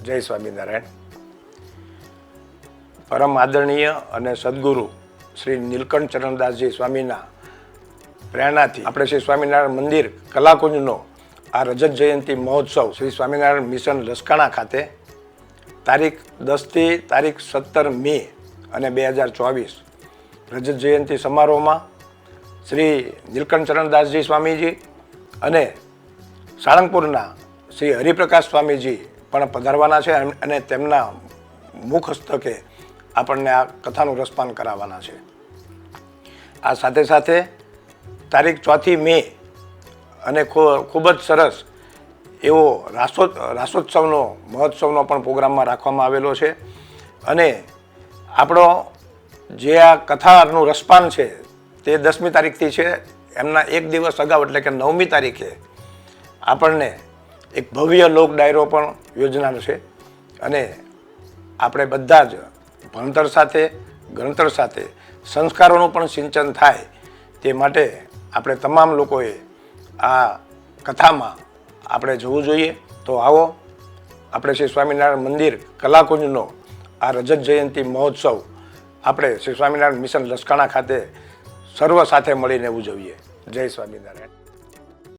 જય સ્વામિનારાયણ। પરમ આદરણીય અને સદગુરુ શ્રી નીલકંઠ ચરણદાસજી સ્વામીના પ્રેરણાથી આપણે શ્રી સ્વામિનારાયણ મંદિર કલાકુંજનો આ રજત જયંતિ મહોત્સવ શ્રી સ્વામિનારાયણ મિશન લસકાણા ખાતે તારીખ 10 થી તારીખ 17 મે અને 2024 રજત જયંતિ સમારોહમાં શ્રી નીલકંઠ ચરણદાસજી સ્વામીજી અને સાળંગપુરના શ્રી હરિપ્રકાશ સ્વામીજી પણ પધારવાના છે અને તેમના મુખ હસ્તકે આપણને આ કથાનું રસપાન કરાવવાના છે। આ સાથે સાથે તારીખ 4 મે અને ખૂબ જ સરસ એવો રાસોત્સવનો મહોત્સવનો પણ પ્રોગ્રામમાં રાખવામાં આવેલો છે અને આપણો જે આ કથાનું રસપાન છે તે 10મી તારીખથી છે। એમના એક દિવસ અગાઉ એટલે કે 9મી તારીખે આપણને એક ભવ્ય લોક ડાયરો પણ યોજનાર છે અને આપણે બધા જ ભણતર સાથે ગણતર સાથે સંસ્કારોનું પણ સિંચન થાય તે માટે આપણે તમામ લોકોએ આ કથામાં આપણે જવું જોઈએ। તો આવો આપણે શ્રી સ્વામિનારાયણ મંદિર કલાકુંજનો આ રજત જયંતિ મહોત્સવ આપણે શ્રી સ્વામિનારાયણ મિશન લસકાણા ખાતે સર્વ સાથે મળીને ઉજવીએ। જય સ્વામિનારાયણ।